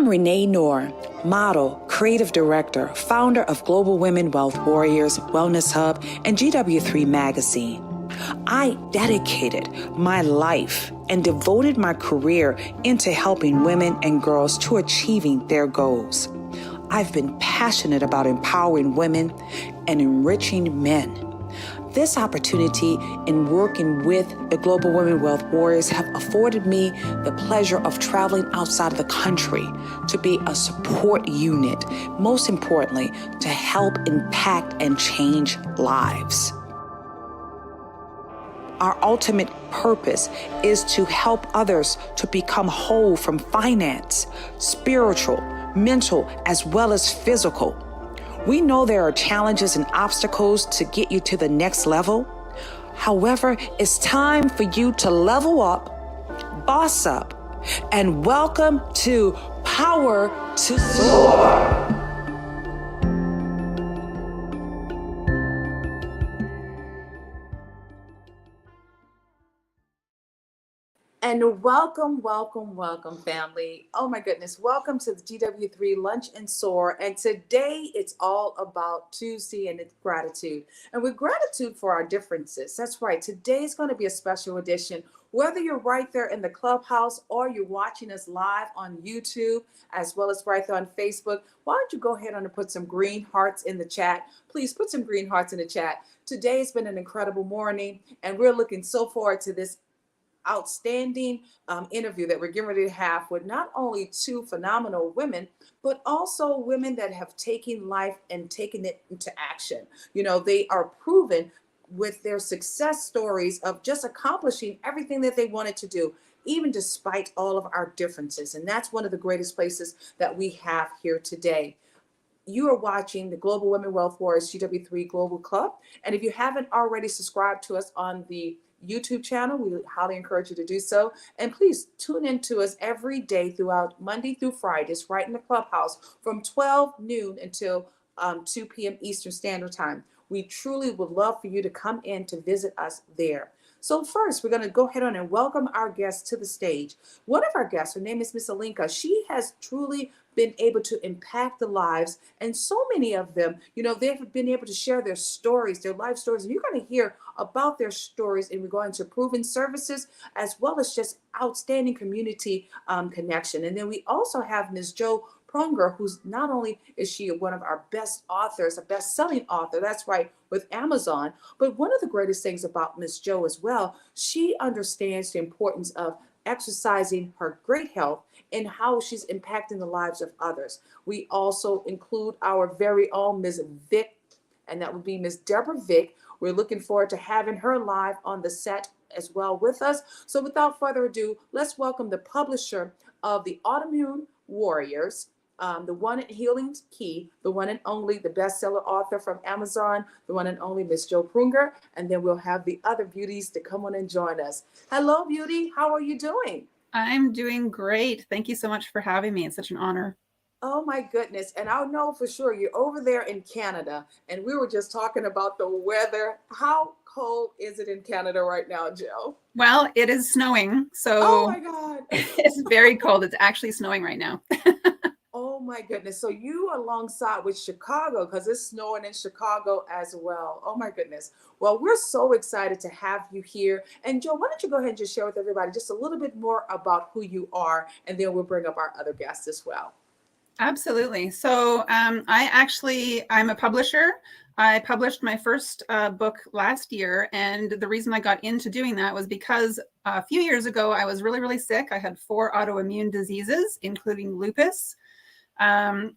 I'm Renee Noor, model, creative director, founder of Global Women Wealth Warriors, Wellness Hub, and GW3 Magazine. I dedicated my life and devoted my career into helping women and girls to achieving their goals. I've been passionate about empowering women and enriching men. This opportunity in working with the Global Women Wealth Warriors have afforded me the pleasure of traveling outside of the country to be a support unit, most importantly, to help impact and change lives. Our ultimate purpose is to help others to become whole from finance, spiritual, mental, as well as physical. We know there are challenges and obstacles to get you to the next level. However, it's time for you to level up, boss up, and welcome to Power to Soar. And welcome, family. Oh my goodness. Welcome to the GW3 Lunch and Soar. And today it's all about Tuesday and it's gratitude. And with gratitude for our differences. That's right. Today's going to be a special edition. Whether you're right there in the clubhouse or you're watching us live on YouTube, as well as right there on Facebook, why don't you go ahead and put some green hearts in the chat? Please put some green hearts in the chat. Today has been an incredible morning, and we're looking so forward to this outstanding interview that we're getting ready to have with not only two phenomenal women, but also women that have taken life and taken it into action. You know, they are proven with their success stories of just accomplishing everything that they wanted to do, even despite all of our differences. And that's one of the greatest places that we have here today. You are watching the Global Women Wealth Warriors GW3 Global Club. And if you haven't already subscribed to us on the YouTube channel, we highly encourage you to do so. And please tune in to us every day throughout Monday through Fridays, right in the clubhouse from 12 noon until 2 p.m. Eastern Standard Time. We truly would love for you to come in to visit us there. So first, we're going to go ahead on and welcome our guest to the stage. One of our guests, her name is Miss Alinka. She has truly been able to impact the lives, and so many of them, you know, they've been able to share their stories, their life stories, and you're going to hear about their stories in regard to proven services, as well as just outstanding community connection. And then we also have Ms. Jo Prunger, who's not only is she one of our best authors, a best-selling author, that's right, with Amazon, but one of the greatest things about Ms. Jo as well, she understands the importance of exercising her great health and how she's impacting the lives of others. We also include our very own Ms. Vic, and that would be Ms. Deborah Vick. We're looking forward to having her live on the set as well with us. So without further ado, let's welcome the publisher of the Autoimmune Warriors, the one at Healing Key, the one and only, the bestseller author from Amazon, the one and only Miss Jo Prunger, and then we'll have the other beauties to come on and join us. Hello, beauty. How are you doing? I'm doing great. Thank you so much for having me. It's such an honor. Oh my goodness. And I know for sure you're over there in Canada, and we were just talking about the weather. How cold is it in Canada right now, Jo? Well, it is snowing, so oh my God. It's very cold. It's actually snowing right now. Oh my goodness. So you alongside with Chicago, because it's snowing in Chicago as well. Oh my goodness. Well, we're so excited to have you here. And Jo, why don't you go ahead and just share with everybody just a little bit more about who you are, and then we'll bring up our other guests as well. Absolutely. So I'm a publisher. I published my first book last year. And the reason I got into doing that was because a few years ago, I was really, really sick. I had 4 autoimmune diseases, including lupus. And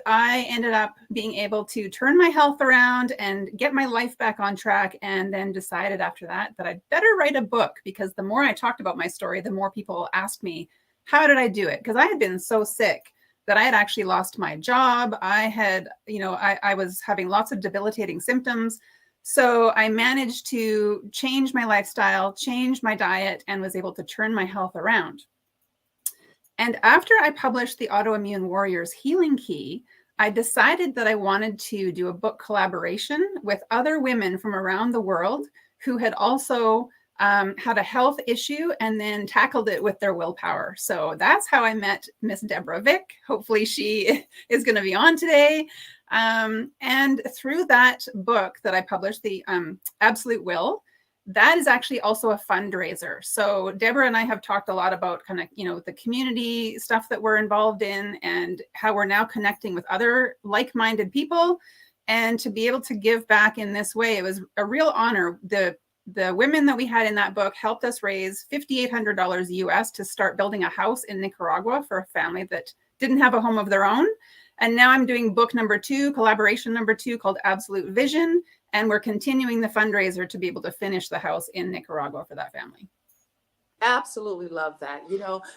I ended up being able to turn my health around and get my life back on track, and then decided after that I'd better write a book, because the more I talked about my story, the more people asked me, how did I do it? Because I had been so sick that I had actually lost my job. I had, I was having lots of debilitating symptoms. So I managed to change my lifestyle, change my diet, and was able to turn my health around. And after I published the Autoimmune Warriors Healing Key, I decided that I wanted to do a book collaboration with other women from around the world who had also had a health issue and then tackled it with their willpower. So that's how I met Miss Deborah Vick. Hopefully she is going to be on today. And through that book that I published, the Absolute Will, that is actually also a fundraiser. So Deborah and I have talked a lot about kind of, the community stuff that we're involved in and how we're now connecting with other like-minded people. And to be able to give back in this way, it was a real honor. The women that we had in that book helped us raise $5,800 US to start building a house in Nicaragua for a family that didn't have a home of their own. And now I'm doing book number 2, collaboration number 2, called Absolute Vision. And we're continuing the fundraiser to be able to finish the house in Nicaragua for that family. Absolutely love that.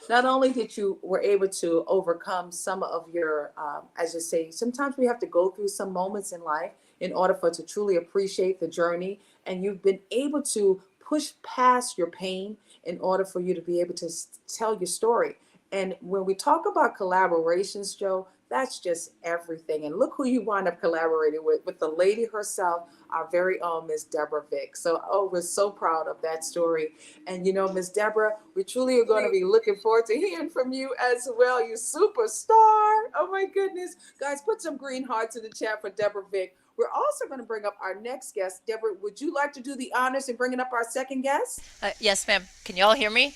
Not only did you were able to overcome some of your, as you say, sometimes we have to go through some moments in life in order for to truly appreciate the journey. And you've been able to push past your pain in order for you to be able to tell your story. And when we talk about collaborations, Joe, that's just everything. And look who you wind up collaborating with the lady herself, our very own Miss Deborah Vick. So, we're so proud of that story. And Miss Deborah, we truly are going to be looking forward to hearing from you as well. You superstar. Oh my goodness. Guys, put some green hearts in the chat for Deborah Vick. We're also going to bring up our next guest. Deborah, would you like to do the honors in bringing up our second guest? Yes, ma'am. Can you all hear me?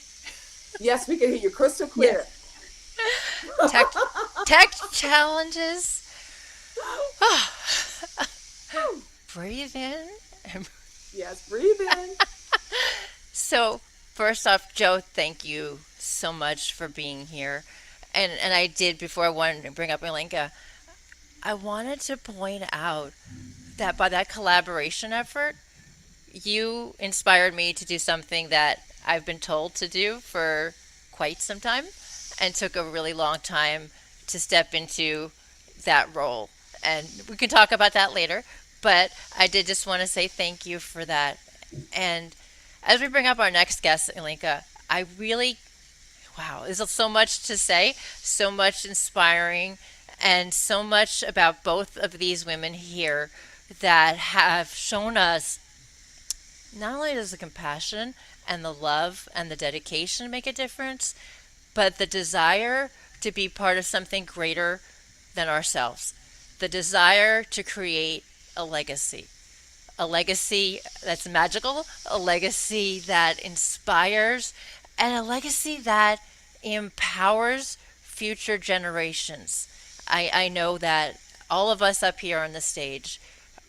Yes, we can hear you crystal clear. Yes. Tech challenges. Breathe in. Yes, breathe in. So, first off, Joe, thank you so much for being here. And I did, before I wanted to bring up Ilinka, I wanted to point out that by that collaboration effort, you inspired me to do something that I've been told to do for quite some time and took a really long time to step into that role. And we can talk about that later, but I did just want to say thank you for that. And as we bring up our next guest, Ilinka, I really, wow, there's so much to say, so much inspiring, and so much about both of these women here that have shown us not only does the compassion and the love and the dedication make a difference, but the desire to be part of something greater than ourselves. The desire to create a legacy that's magical, a legacy that inspires, and a legacy that empowers future generations. I know that all of us up here on the stage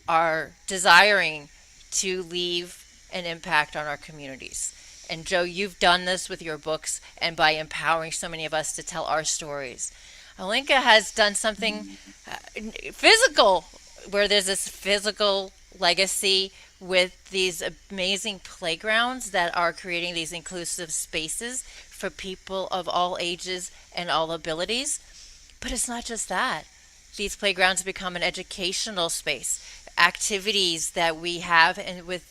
are desiring to leave an impact on our communities. And Joe, you've done this with your books and by empowering so many of us to tell our stories. Alinka has done something physical, where there's this physical legacy with these amazing playgrounds that are creating these inclusive spaces for people of all ages and all abilities. But it's not just that. These playgrounds become an educational space, activities that we have, and with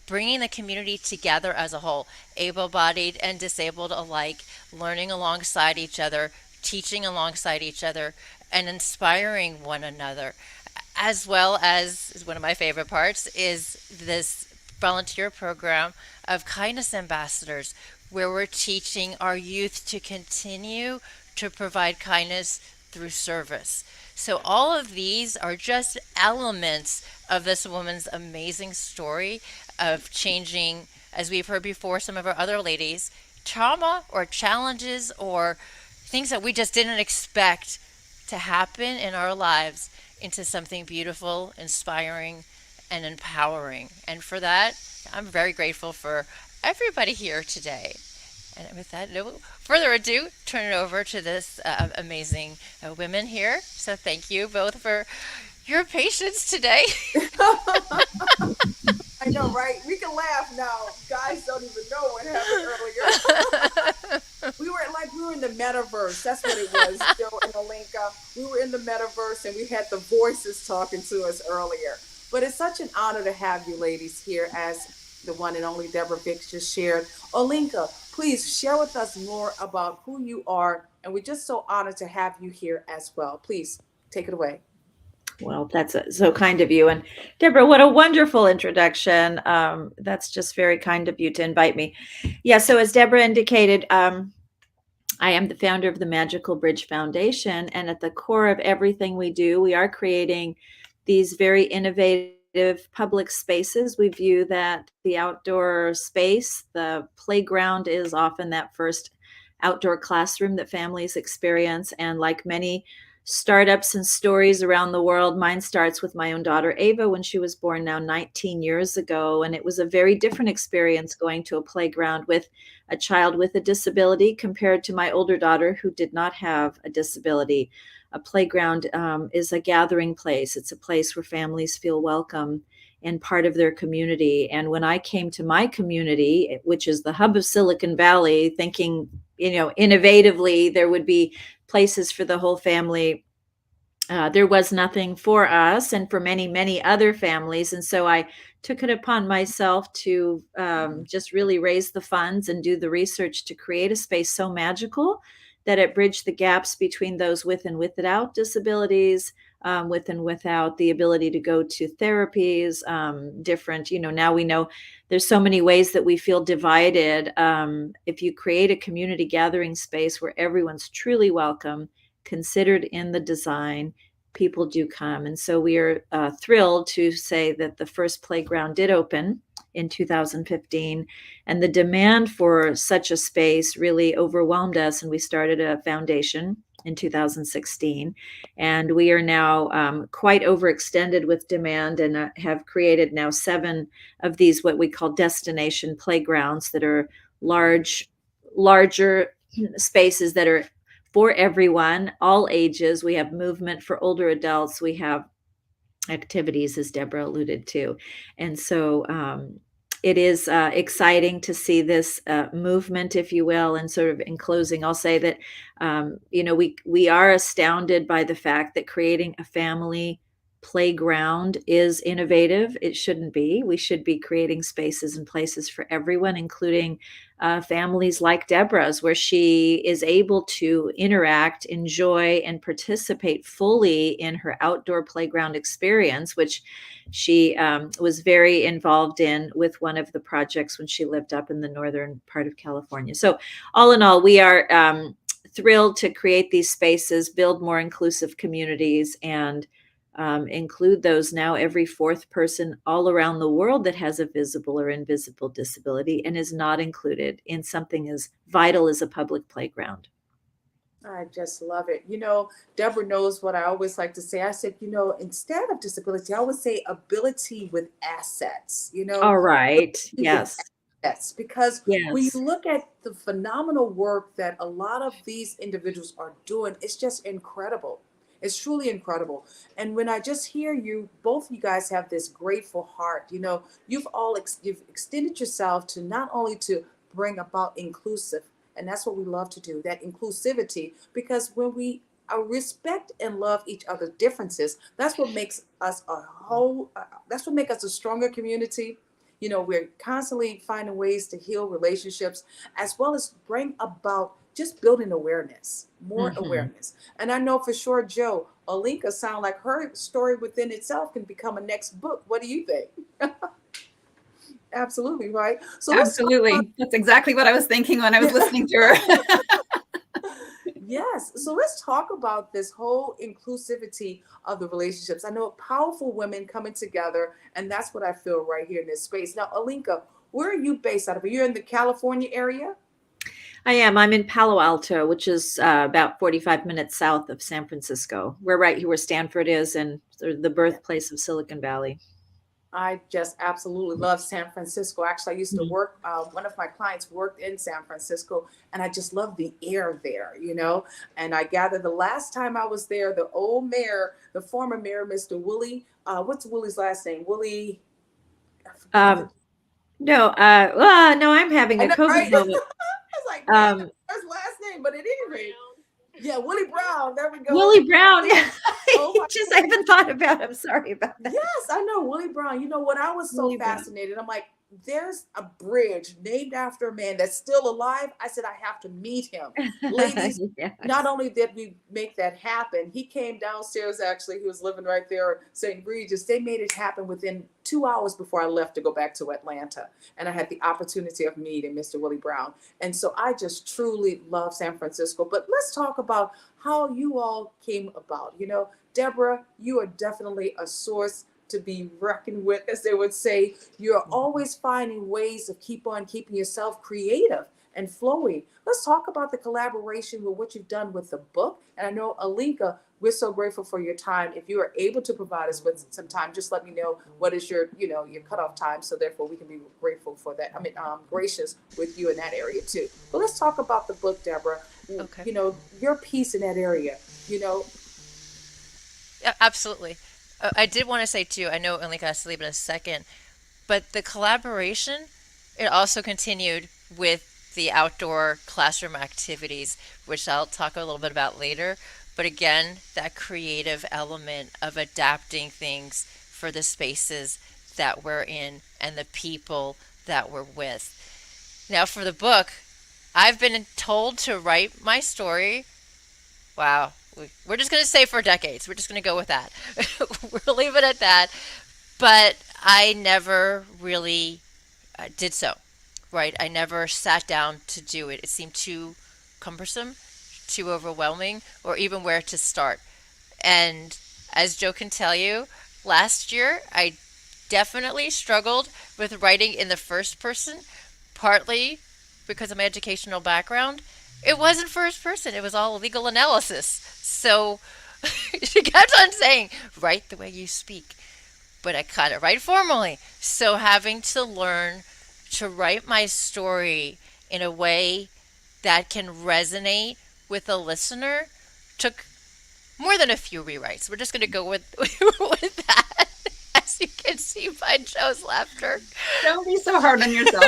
bringing the community together as a whole, able-bodied and disabled alike, learning alongside each other, teaching alongside each other, and inspiring one another. As well as one of my favorite parts is this volunteer program of kindness ambassadors, where we're teaching our youth to continue to provide kindness through service. So all of these are just elements of this woman's amazing story of changing, as we've heard before, some of our other ladies, trauma or challenges or things that we just didn't expect to happen in our lives into something beautiful, inspiring, and empowering. And for that, I'm very grateful for everybody here today. And with that, no further ado, turn it over to this amazing women here. So thank you both for your patience today. I know, right? We can laugh now. Guys don't even know what happened earlier. we were in the metaverse. That's what it was, Joe and Alinka. We were in the metaverse and we had the voices talking to us earlier. But it's such an honor to have you ladies here, as the one and only Deborah Vick just shared. Alinka, please share with us more about who you are. And we're just so honored to have you here as well. Please take it away. Well, that's so kind of you. And Deborah, what a wonderful introduction. That's just very kind of you to invite me. Yeah, so as Deborah indicated, I am the founder of the Magical Bridge Foundation. And at the core of everything we do, we are creating these very innovative public spaces. We view that the outdoor space, the playground, is often that first outdoor classroom that families experience. And like many startups and stories around the world, mine starts with my own daughter, Ava, when she was born now 19 years ago. And it was a very different experience going to a playground with a child with a disability compared to my older daughter who did not have a disability. A playground is a gathering place. It's a place where families feel welcome and part of their community. And when I came to my community, which is the hub of Silicon Valley, thinking, innovatively, there would be places for the whole family. There was nothing for us and for many, many other families. And so I took it upon myself to just really raise the funds and do the research to create a space so magical that it bridged the gaps between those with and without disabilities, with and without the ability to go to therapies, different, now we know there's so many ways that we feel divided. If you create a community gathering space where everyone's truly welcome, considered in the design, people do come. And so we are thrilled to say that the first playground did open in 2015, and the demand for such a space really overwhelmed us, and we started a foundation in 2016, and we are now quite overextended with demand, and have created now 7 of these what we call destination playgrounds that are larger spaces that are for everyone, all ages. We have movement for older adults. We have activities, as Deborah alluded to. And so it is exciting to see this movement, if you will. And sort of in closing, I'll say that, we are astounded by the fact that creating a family playground is innovative. It shouldn't be. We should be creating spaces and places for everyone, including families like Deborah's, where she is able to interact, enjoy, and participate fully in her outdoor playground experience, which she was very involved in with one of the projects when she lived up in the northern part of California. So all in all, we are thrilled to create these spaces, build more inclusive communities, and include those now every 4th person all around the world that has a visible or invisible disability and is not included in something as vital as a public playground. I just love it. Deborah knows what I always like to say. I said, instead of disability, I would say ability with assets, All right. with Yes. assets. Because when you Yes. look at the phenomenal work that a lot of these individuals are doing, it's just incredible. It's truly incredible. And when I just hear you, both of you guys have this grateful heart. You've extended yourself to not only to bring about inclusive, and that's what we love to do, that inclusivity, because when we respect and love each other's differences, that's what makes us a whole, that's what makes us a stronger community. We're constantly finding ways to heal relationships, as well as bring about just building awareness, more awareness. And I know for sure, Joe, Alinka sound like her story within itself can become a next book. What do you think? Absolutely, right? So Absolutely. That's exactly what I was thinking when I was listening to her. Yes. So let's talk about this whole inclusivity of the relationships. I know powerful women coming together, and that's what I feel right here in this space. Now, Alinka, where are you based out of? Are you in the California area? I am. I'm in Palo Alto, which is about 45 minutes south of San Francisco. We're right here where Stanford is, and sort of the birthplace of Silicon Valley. I just absolutely love San Francisco. Actually, I used to work, one of my clients worked in San Francisco, and I just love the air there, And I gather the last time I was there, the old mayor, the former mayor, Mr. Willie, what's Willie's last name? Willie. No, no, I'm having a know, COVID right? moment. I was like, man, that's his last name, but at any rate, yeah, Willie Brown. There we go. Willie Brown. Oh I haven't thought about him. Sorry about that. Yes, I know Willie Brown. When I was so Willie Brown. fascinated, I'm like, there's a bridge named after a man that's still alive. I said, I have to meet him. Ladies, Yes. not only did we make that happen, he came downstairs. Actually, he was living right there, St. Regis. They made it happen within 2 hours before I left to go back to Atlanta. And I had the opportunity of meeting Mr. Willie Brown. And so I just truly love San Francisco. But let's talk about how you all came about. You know, Deborah, you are definitely a source to be reckoned with, as they would say. You're always finding ways to keep on keeping yourself creative and flowing. Let's talk about the collaboration with what you've done with the book. And I know, Alinka, we're so grateful for your time. If you are able to provide us with some time, just let me know what is your, your cutoff time. So therefore we can be grateful for that. I mean, gracious with you in that area too. But let's talk about the book, Deborah. Okay. You know, your piece in that area, you know. Yeah, absolutely. I did want to say too, I know Enlika has to leave in a second, but the collaboration, it also continued with the outdoor classroom activities, which I'll talk a little bit about later. But again, that creative element of adapting things for the spaces that we're in and the people that we're with. Now, for the book, I've been told to write my story. Wow. We're just going to say for decades. We're just going to go with that. We'll leave it at that. But I never really did so, right? I never sat down to do it. It seemed too cumbersome, too overwhelming, or even where to start. And as Joe can tell you, last year I definitely struggled with writing in the first person, partly because of my educational background. It wasn't first person, it was all legal analysis. So she kept on saying, write the way you speak. But I cut it right formally. So having to learn to write my story in a way that can resonate with the listener took more than a few rewrites. We're just going to go with with that, as you can see by Joe's laughter. Don't be so hard on yourself.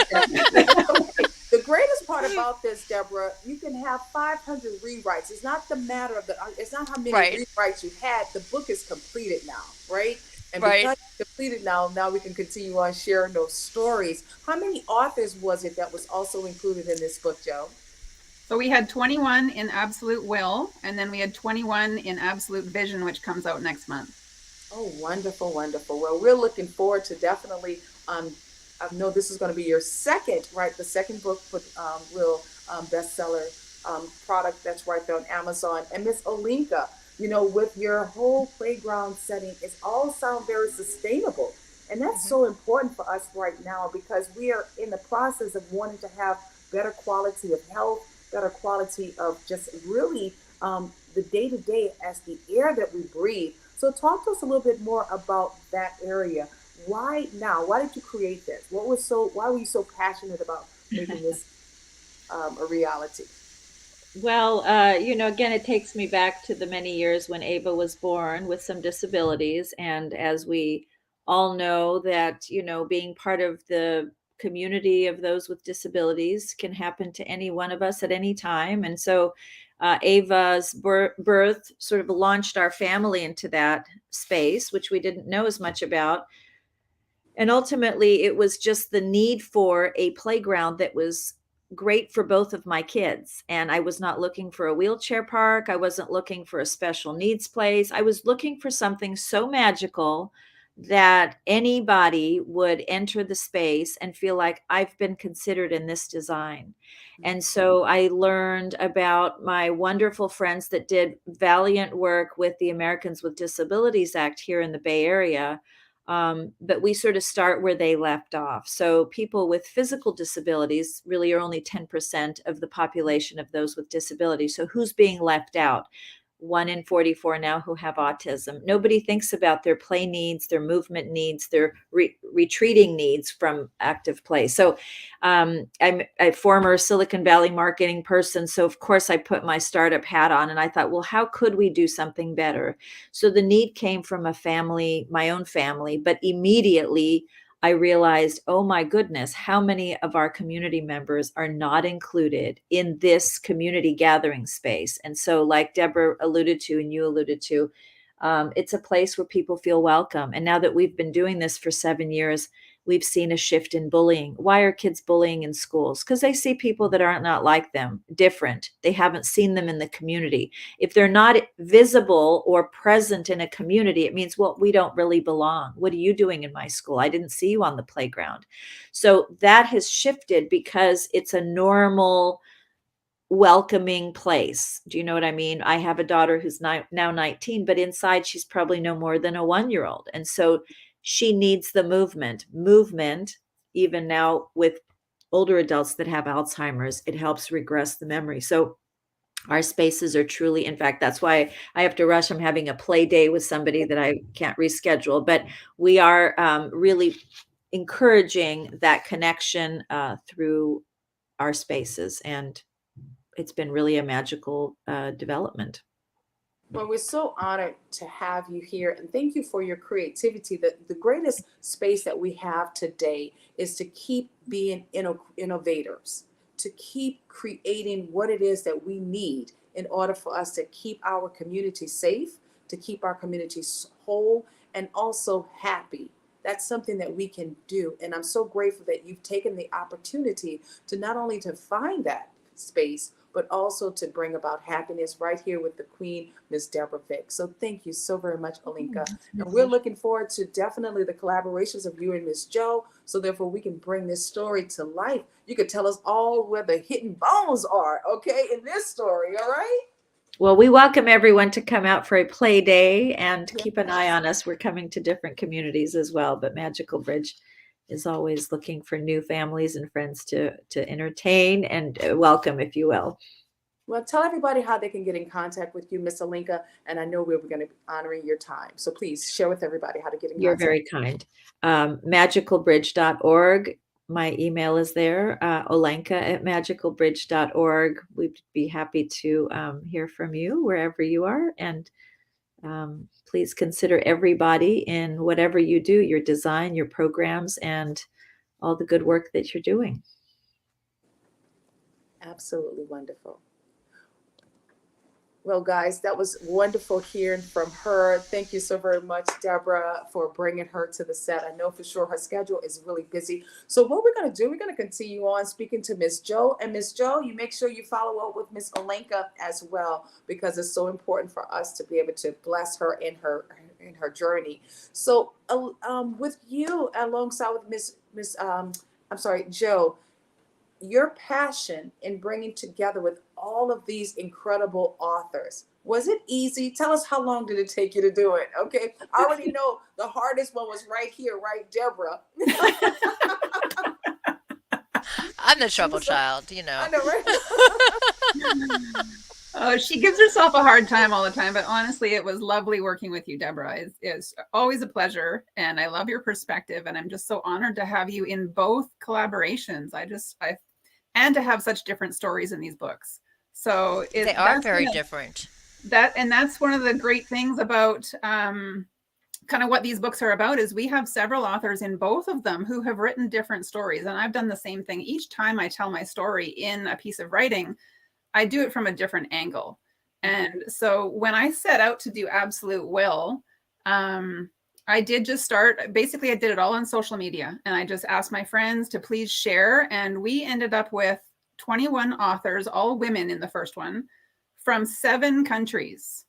The greatest part about this, Deborah, you can have 500 rewrites. It's not the matter of it's not how many Right. rewrites you had. The book is completed now, right? And Right. because it's completed now we can continue on sharing those stories. How many authors was it that was also included in this book, Joe? So we had 21 in Absolute Will, and then we had 21 in Absolute Vision, which comes out next month. Oh, wonderful, wonderful. Well, we're looking forward to definitely, I know this is going to be your second, right? The second book with real bestseller product that's right there on Amazon. And Miss Olinka, you know, with your whole playground setting, it all sounds very sustainable. And that's so important for us right now because we are in the process of wanting to have better quality of health, better quality of just really the day to day as the air that we breathe. So talk to us a little bit more about that area. Why now? Why did you create this? Why were you so passionate about making this a reality? Well, again, it takes me back to the many years when Ava was born with some disabilities. And as we all know, that, being part of the community of those with disabilities can happen to any one of us at any time. And so Ava's birth sort of launched our family into that space, which we didn't know as much about. And ultimately, it was just the need for a playground that was great for both of my kids. And I was not looking for a wheelchair park. I wasn't looking for a special needs place. I was looking for something so magical that anybody would enter the space and feel like I've been considered in this design. And so I learned about my wonderful friends that did valiant work with the Americans with Disabilities Act here in the Bay Area. But we sort of start where they left off. So people with physical disabilities really are only 10% of the population of those with disabilities. So who's being left out? 1 in 44 now who have autism. Nobody thinks about their play needs, their movement needs, their retreating needs from active play. So I'm a former Silicon Valley marketing person. So of course I put my startup hat on and I thought, well, how could we do something better? So the need came from a family, my own family, but immediately I realized, oh my goodness, how many of our community members are not included in this community gathering space? And so, like Deborah alluded to and you alluded to, it's a place where people feel welcome. And now that we've been doing this for 7 years, We've seen a shift in bullying. Why are kids bullying in schools? Because they see people that aren't not like them, different. They haven't seen them in the community. If they're not visible or present in a community, it means, well, we don't really belong. What are you doing in my school? I didn't see you on the playground. So that has shifted because it's a normal, welcoming place. Do you know what I mean? I have a daughter who's now 19, but inside she's probably no more than a 1-year-old. And so she needs the movement, even now with older adults that have Alzheimer's, it helps regress the memory. So our spaces are truly, in fact, that's why I have to rush. I'm having a play day with somebody that I can't reschedule, but we are really encouraging that connection through our spaces. And it's been really a magical development. Well, we're so honored to have you here, and thank you for your creativity. The greatest space that we have today is to keep being innovators, to keep creating what it is that we need in order for us to keep our community safe, to keep our community whole, and also happy. That's something that we can do, and I'm so grateful that you've taken the opportunity to not only to find that space, but also to bring about happiness right here with the Queen, Miss Deborah Vick. So thank you so very much, Olinka. And we're looking forward to definitely the collaborations of you and Miss Jo, so therefore we can bring this story to life. You could tell us all where the hidden bones are, okay, in this story, all right? Well, we welcome everyone to come out for a play day and keep an eye on us. We're coming to different communities as well, but Magical Bridge is always looking for new families and friends to entertain and welcome, if you will. Well, tell everybody how they can get in contact with you, Miss Olinka, and I know we're going to be honoring your time. So please share with everybody how to get in contact. You're very kind. Magicalbridge.org. My email is there, olenka@magicalbridge.org. We'd be happy to hear from you wherever you are. And please consider everybody in whatever you do, your design, your programs, and all the good work that you're doing. Absolutely wonderful. Well, guys, that was wonderful hearing from her. Thank you so very much, Deborah, for bringing her to the set. I know for sure her schedule is really busy. So what we're going to do, we're going to continue on speaking to Miss Jo. And Miss Jo, you make sure you follow up with Miss Olenka as well, because it's so important for us to be able to bless her in her journey. So with you alongside with Jo, your passion in bringing together with all of these incredible authors, was it easy? Tell us, how long did it take you to do it? Okay, I already know the hardest one was right here, right, Deborah? I'm the trouble child, you know. I know, right? Oh, she gives herself a hard time all the time, but honestly, it was lovely working with you, Deborah. It's always a pleasure, and I love your perspective, and I'm just so honored to have you in both collaborations. And to have such different stories in these books. So they are very different. That's one of the great things about kind of what these books are about, is we have several authors in both of them who have written different stories. And I've done the same thing. Each time I tell my story in a piece of writing, I do it from a different angle. And so when I set out to do Absolute Will, I did just start, basically I did it all on social media, and I just asked my friends to please share. And we ended up with 21 authors, all women in the first one, from 7 countries.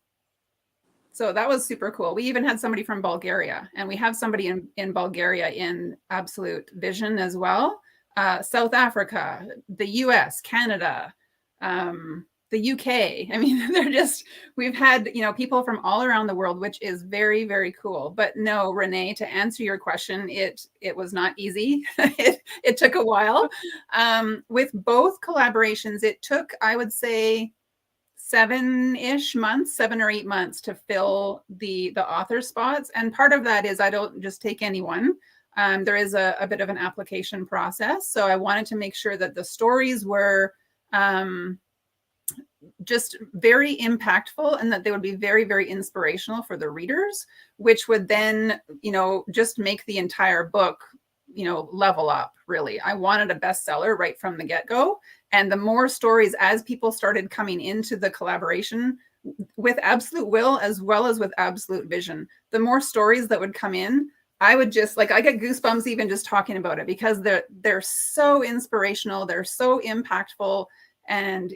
So that was super cool. We even had somebody from Bulgaria, and we have somebody in Bulgaria in Absolute Vision as well. South Africa, the US, Canada, the UK. I mean, we've had, people from all around the world, which is very, very cool. But no, Renee, to answer your question, it was not easy. It took a while. With both collaborations, it took, I would say, 7 or 8 months to fill the author spots. And part of that is I don't just take anyone. There is a bit of an application process. So I wanted to make sure that the stories were just very impactful, and that they would be very, very inspirational for the readers, which would then, just make the entire book, level up, really. I wanted a bestseller right from the get-go. And the more stories, as people started coming into the collaboration with Absolute Will, as well as with Absolute Vision, the more stories that would come in, I would just like, I get goosebumps even just talking about it, because they're so inspirational, they're so impactful, and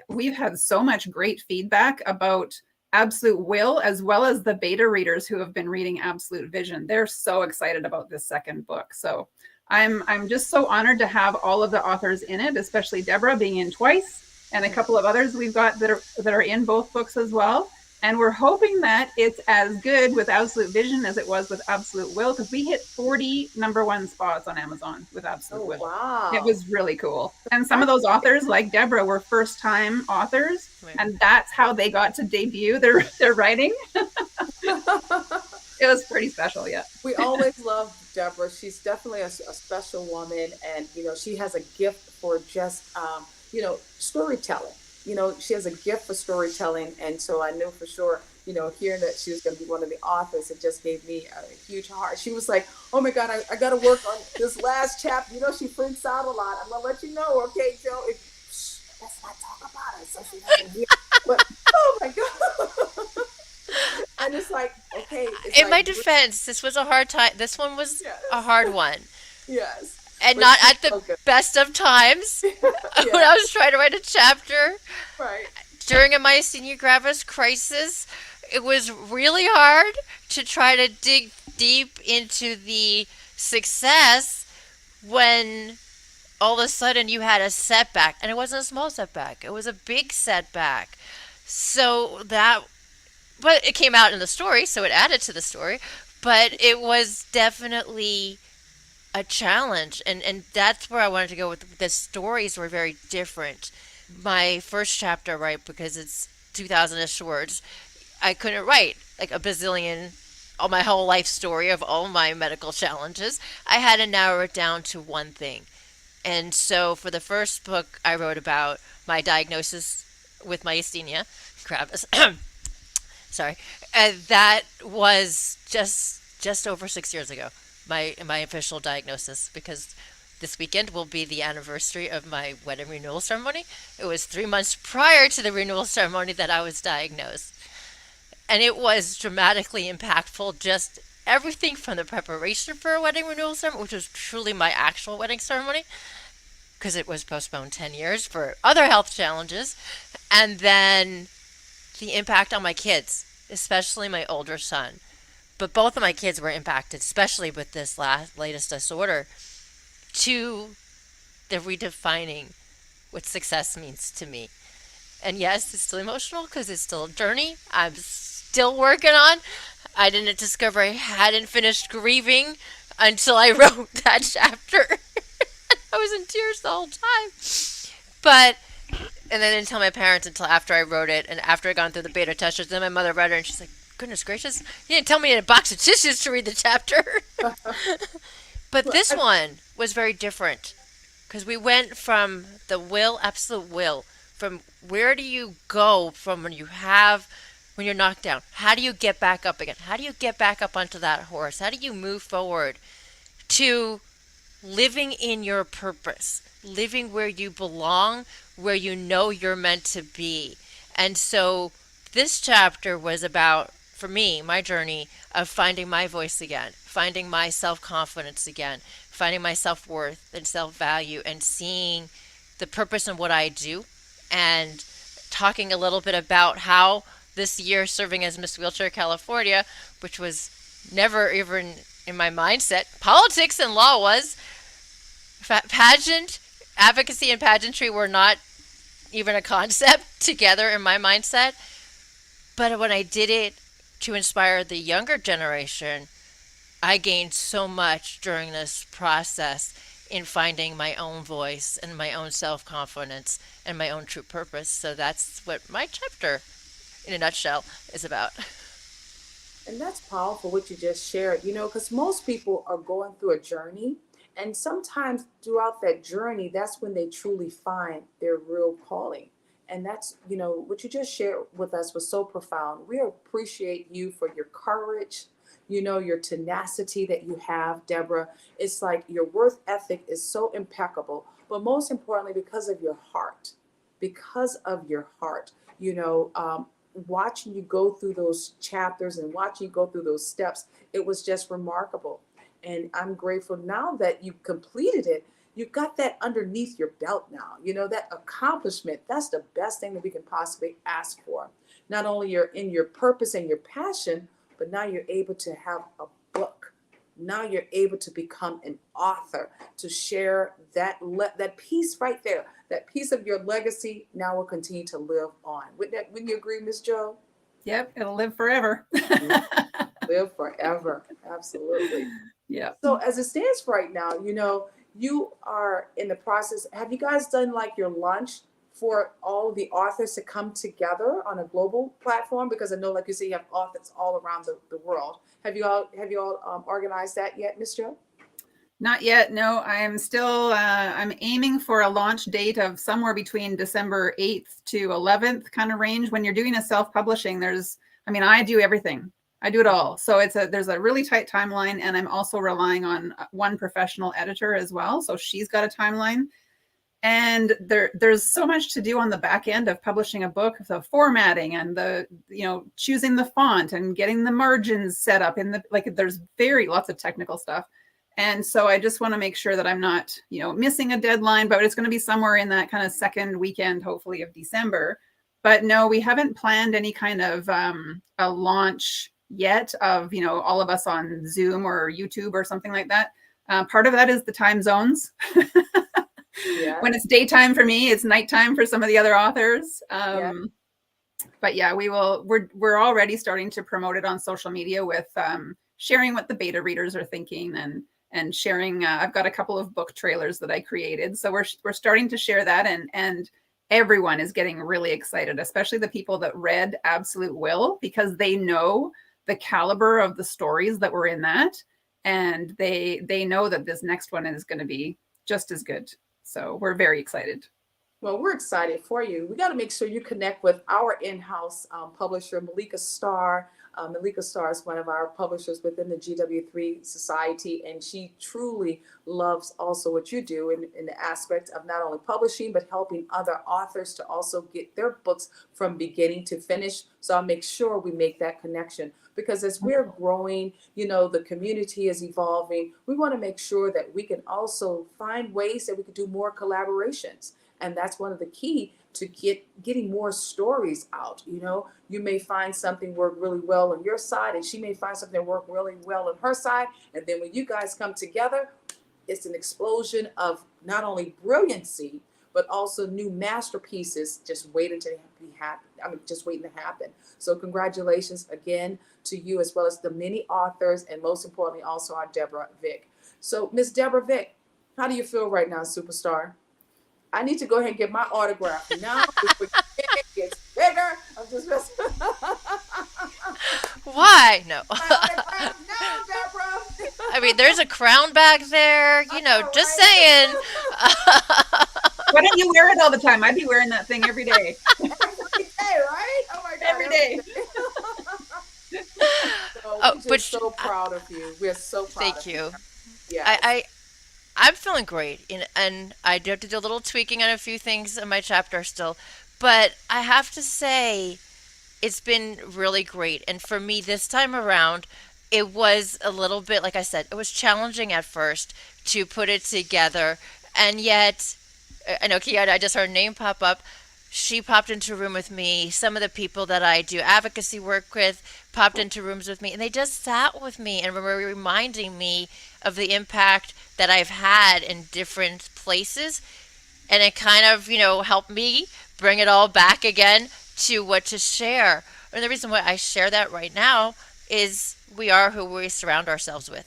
we've had so much great feedback about Absolute Will, as well as the beta readers who have been reading Absolute Vision. They're so excited about this second book. So I'm just so honored to have all of the authors in it, especially Deborah being in twice, and a couple of others we've got that are in both books as well. And we're hoping that it's as good with Absolute Vision as it was with Absolute Will, because we hit 40 #1 spots on Amazon with Absolute Will. Wow. It was really cool. And some of those authors, like Deborah, were first-time authors, and that's how they got to debut their writing. It was pretty special, yeah. We always love Deborah. She's definitely a special woman, and she has a gift for just storytelling. She has a gift for storytelling, and so I knew for sure, hearing that she was going to be one of the authors, it just gave me a huge heart. She was like, "Oh my God, I got to work on this last chapter." She freaks out a lot. I'm gonna let you know, okay, Joe? Let's not talk about it, so she doesn't hear. But oh my God. And it's like, okay. In my defense, this was a hard time. This one was a hard one. Yes. And But not she's at the so good. best of times. When I was trying to write a chapter Right. during a myasthenia gravis crisis, it was really hard to try to dig deep into the success when all of a sudden you had a setback. And it wasn't a small setback, it was a big setback. But it came out in the story, so it added to the story. But it was definitely a challenge, and that's where I wanted to go with the stories were very different. My first chapter, right, because it's 2,000-ish words, I couldn't write like a bazillion, all my whole life story of all my medical challenges. I had to narrow it down to one thing. And so for the first book, I wrote about my diagnosis with myasthenia gravis. Sorry, that was just over 6 years ago. My official diagnosis, because this weekend will be the anniversary of my wedding renewal ceremony. It was 3 months prior to the renewal ceremony that I was diagnosed, and it was dramatically impactful. Just everything from the preparation for a wedding renewal ceremony, which was truly my actual wedding ceremony, because it was postponed 10 years for other health challenges, and then the impact on my kids, especially my older son. But both of my kids were impacted, especially with this latest disorder, to the redefining what success means to me. And yes, it's still emotional because it's still a journey I'm still working on. I didn't discover I hadn't finished grieving until I wrote that chapter. I was in tears the whole time. And I didn't tell my parents until after I wrote it, and after I gone through the beta testers. Then my mother read it, and she's like, "Goodness gracious, you didn't tell me in a box of tissues to read the chapter." But this one was very different, because we went from the absolute will, from where do you go from when you're knocked down? How do you get back up again? How do you get back up onto that horse? How do you move forward to living in your purpose, living where you belong, where you know you're meant to be? And so this chapter was about, for me, my journey of finding my voice again, finding my self-confidence again, finding my self-worth and self-value, and seeing the purpose in what I do, and talking a little bit about how this year serving as Miss Wheelchair California, which was never even in my mindset. Politics and law was. Pageant, advocacy and pageantry were not even a concept together in my mindset. But when I did it to inspire the younger generation, I gained so much during this process in finding my own voice and my own self-confidence and my own true purpose. So that's what my chapter, in a nutshell, is about. And that's powerful what you just shared, because most people are going through a journey. And sometimes throughout that journey, that's when they truly find their real calling. And that's, what you just shared with us was so profound. We appreciate you for your courage, your tenacity that you have, Deborah. It's like your worth ethic is so impeccable, but most importantly, because of your heart, because of your heart, watching you go through those chapters and watching you go through those steps, it was just remarkable. And I'm grateful now that you completed it. You've got that underneath your belt now. You know, that accomplishment, that's the best thing that we can possibly ask for. Not only you're in your purpose and your passion, but now you're able to have a book. Now you're able to become an author, to share that piece right there, that piece of your legacy now will continue to live on. Wouldn't you agree, Miss Joe? Yep, it'll live forever. Live forever. Absolutely. Yeah. So as it stands right now, you know, you are in the process. Have you guys done like your lunch for all the authors to come together on a global platform? Because I know, like you say, you have authors all around the world. Have you all organized that yet, Miss Joe? Not yet. No, I am still, I'm aiming for a launch date of somewhere between December 8th to 11th kind of range. When you're doing a self-publishing, I do everything. I do it all. So there's a really tight timeline, and I'm also relying on one professional editor as well. So she's got a timeline. And there's so much to do on the back end of publishing a book, the formatting and choosing the font and getting the margins set up there's lots of technical stuff. And so I just want to make sure that I'm not, missing a deadline, but it's going to be somewhere in that kind of second weekend, hopefully, of December. But no, we haven't planned any kind of a launch yet of, all of us on Zoom or YouTube or something like that. Part of that is the time zones. Yeah. When it's daytime for me, it's nighttime for some of the other authors. Yeah. But yeah, we're already starting to promote it on social media with sharing what the beta readers are thinking and sharing. I've got a couple of book trailers that I created. So we're starting to share that, and everyone is getting really excited, especially the people that read Absolute Will, because they know the caliber of the stories that were in that. And they know that this next one is going to be just as good. So we're very excited. Well, we're excited for you. We got to make sure you connect with our in-house publisher, Malika Starr. Malika Starr is one of our publishers within the GW3 Society, and she truly loves also what you do in the aspect of not only publishing, but helping other authors to also get their books from beginning to finish. So I'll make sure we make that connection, because as we're growing, the community is evolving. We want to make sure that we can also find ways that we can do more collaborations. And that's one of the key to getting more stories out. You may find something work really well on your side, and she may find something work really well on her side. And then when you guys come together, it's an explosion of not only brilliancy, but also new masterpieces just waiting to be happen. Just waiting to happen. So congratulations again to you, as well as the many authors, and most importantly, also our Deborah Vick. So Miss Deborah Vick, how do you feel right now, superstar? I need to go ahead and get my autograph now before it gets bigger. I'm just messing. Why? No. My autograph now, Deborah. I mean, there's a crown back there. Just saying. Why don't you wear it all the time? I'd be wearing that thing every day. Every day, right? Oh my God. Every day. So we're just so proud of you. We're so proud Thank you. Yeah. I'm feeling great, and I do have to do a little tweaking on a few things in my chapter still, but I have to say it's been really great. And for me this time around, it was a little bit, like I said, it was challenging at first to put it together, and yet I know Kiana, I just heard her name pop up. She popped into a room with me. Some of the people that I do advocacy work with popped into rooms with me, and they just sat with me and were reminding me of the impact that I've had in different places. And it kind of, helped me bring it all back again to what to share. And the reason why I share that right now is we are who we surround ourselves with.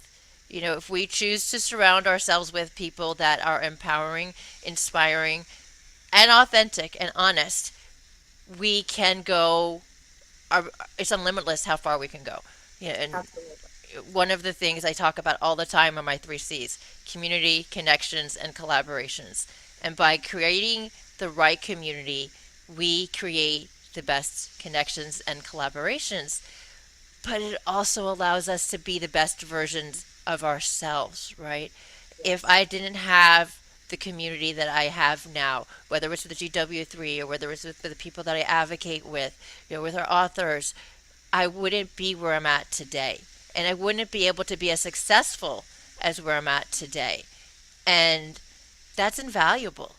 If we choose to surround ourselves with people that are empowering, inspiring, and authentic and honest, we can go. It's unlimitless how far we can go. And one of the things I talk about all the time are my 3 C's: community, connections, and collaborations. And by creating the right community, we create the best connections and collaborations. But it also allows us to be the best versions of ourselves, right? If I didn't have the community that I have now, whether it's with the GW3 or whether it's with the people that I advocate with, with our authors, I wouldn't be where I'm at today. And I wouldn't be able to be as successful as where I'm at today. And that's invaluable.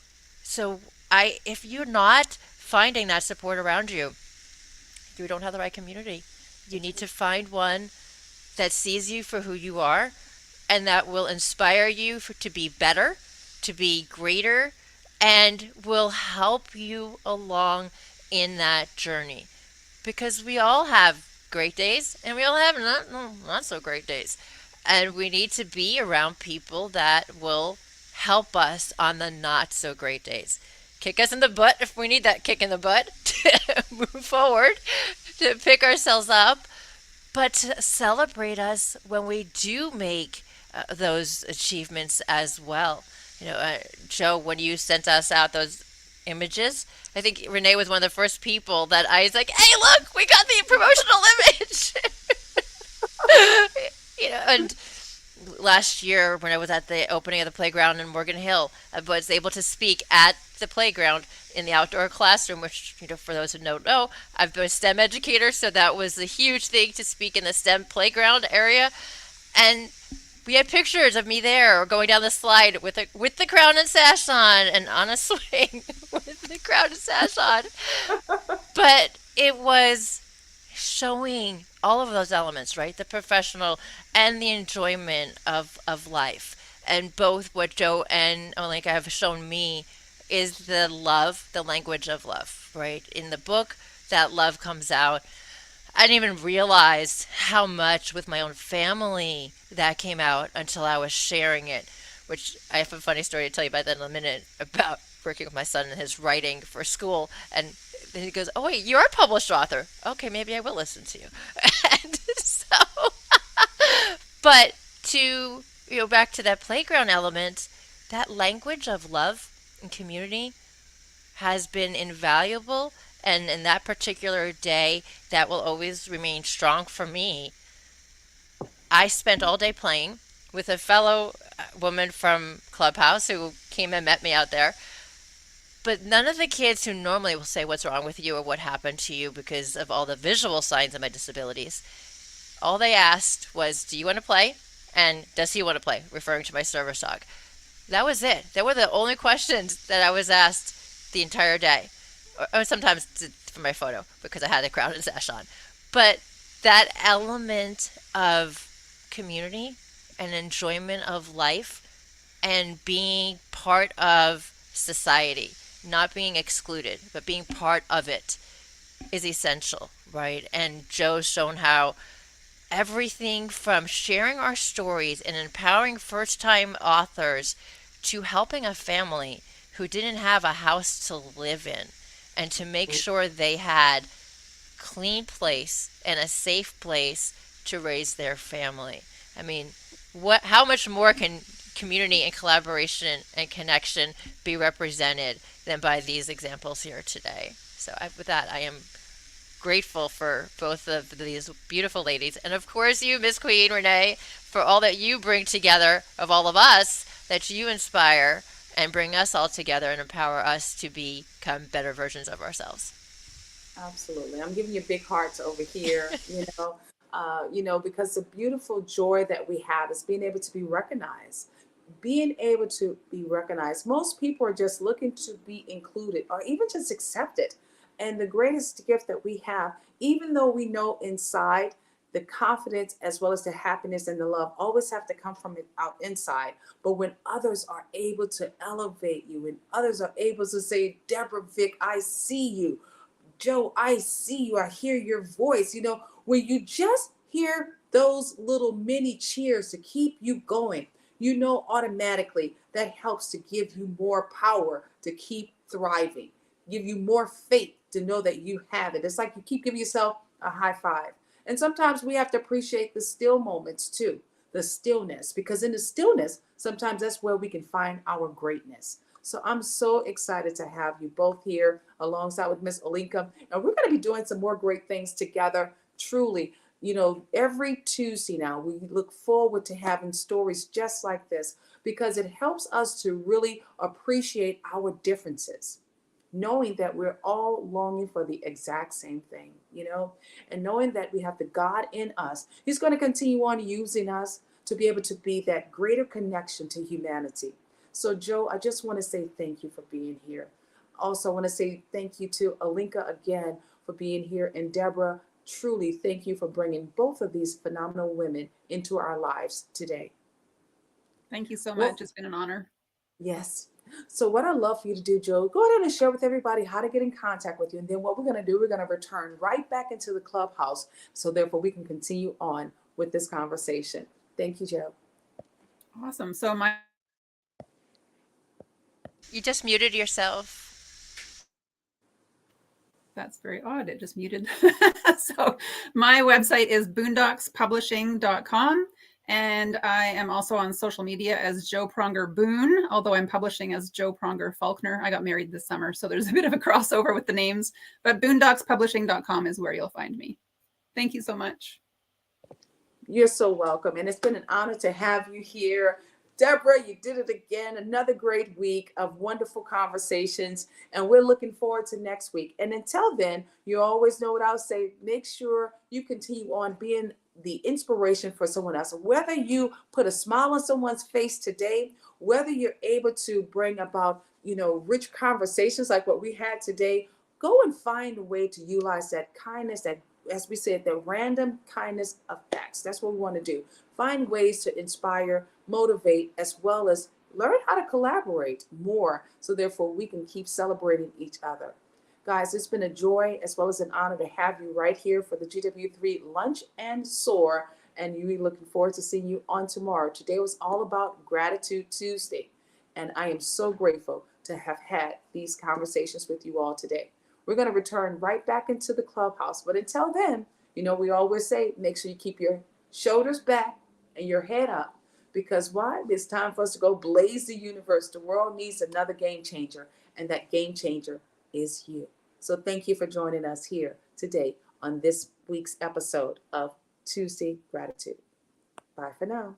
So if you're not finding that support around you, you don't have the right community. You need to find one that sees you for who you are and that will inspire you to be better, to be greater, and will help you along in that journey. Because we all have great days and we all have not so great days. And we need to be around people that will help us on the not so great days. Kick us in the butt if we need that kick in the butt to move forward, to pick ourselves up, but to celebrate us when we do make those achievements as well. Joe, when you sent us out those images, I think Renee was one of the first people that I was like, hey, look, we got the promotional image. And last year when I was at the opening of the playground in Morgan Hill, I was able to speak at the playground in the outdoor classroom, which, for those who don't know, I've been a STEM educator, so that was a huge thing to speak in the STEM playground area. And we had pictures of me there or going down the slide with the crown and sash on and on a swing with the crown and sash on. But it was showing all of those elements, right? The professional and the enjoyment of life. And both what Joe and Olenka have shown me is the love, the language of love, right? In the book, that love comes out. I didn't even realize how much with my own family that came out until I was sharing it, which I have a funny story to tell you about that in a minute about working with my son and his writing for school. And then he goes, oh, wait, you're a published author. Okay, maybe I will listen to you. And so, but to, back to that playground element, that language of love and community has been invaluable. And in that particular day, that will always remain strong for me. I spent all day playing with a fellow woman from Clubhouse who came and met me out there. But none of the kids who normally will say what's wrong with you or what happened to you because of all the visual signs of my disabilities, all they asked was, do you want to play? And does he want to play? Referring to my service dog. That was it. That were the only questions that I was asked the entire day. Or sometimes for my photo because I had the crown and sash on. But that element of community and enjoyment of life and being part of society, not being excluded, but being part of it is essential, right? And Joe's shown how everything from sharing our stories and empowering first-time authors to helping a family who didn't have a house to live in and to make sure they had clean place and a safe place to raise their family. I mean, how much more can community and collaboration and connection be represented than by these examples here today? So with that, I am grateful for both of these beautiful ladies. And of course you, Miss Queen Renee, for all that you bring together of all of us, that you inspire and bring us all together and empower us to become better versions of ourselves. Absolutely. I'm giving you big hearts over here, because the beautiful joy that we have is being able to be recognized. Being able to be recognized. Most people are just looking to be included or even just accepted. And the greatest gift that we have, even though we know inside, the confidence as well as the happiness and the love always have to come from out inside. But when others are able to elevate you, when others are able to say, Deborah, Vic, I see you. Joe, I see you. I hear your voice. When you just hear those little mini cheers to keep you going, automatically that helps to give you more power to keep thriving, give you more faith to know that you have it. It's like you keep giving yourself a high five. And sometimes we have to appreciate the still moments too, the stillness, because in the stillness, sometimes that's where we can find our greatness. So I'm so excited to have you both here alongside with Miss Olenka. And we're going to be doing some more great things together. Truly, every Tuesday now, we look forward to having stories just like this because it helps us to really appreciate our differences, knowing that we're all longing for the exact same thing, and knowing that we have the God in us. He's going to continue on using us to be able to be that greater connection to humanity. So, Joe, I just want to say thank you for being here. Also, I want to say thank you to Alinka again for being here. And Deborah, truly thank you for bringing both of these phenomenal women into our lives today. Thank you so Well, much. It's been an honor. yes. So what I'd love for you to do, Joe, go ahead and share with everybody how to get in contact with you. And then what we're going to do, we're going to return right back into the clubhouse. So therefore we can continue on with this conversation. Thank you, Joe. Awesome. So You just muted yourself. that's very odd. It just muted. So my website is boondockspublishing.com. And I am also on social media as Joe Pronger Boone, although I'm publishing as Joe Pronger Faulkner. I got married this summer, so there's a bit of a crossover with the names. But boondockspublishing.com is where you'll find me. Thank you so much. You're so welcome. And it's been an honor to have you here. Deborah, you did it again. Another great week of wonderful conversations. And we're looking forward to next week. And until then, you always know what I'll say. Make sure you continue on being the inspiration for someone else. Whether you put a smile on someone's face today, whether you're able to bring about, rich conversations like what we had today, go and find a way to utilize that kindness, that, as we said, the random kindness of acts. That's what we want to do. Find ways to inspire, motivate, as well as learn how to collaborate more. So therefore we can keep celebrating each other. Guys, it's been a joy as well as an honor to have you right here for the GW3 Lunch and Soar. And you're looking forward to seeing you on tomorrow. Today was all about Gratitude Tuesday. And I am so grateful to have had these conversations with you all today. We're going to return right back into the clubhouse. But until then, we always say, make sure you keep your shoulders back and your head up. Because why? It's time for us to go blaze the universe. The world needs another game changer. And that game changer is you. So thank you for joining us here today on this week's episode of Tuesday Gratitude. Bye for now.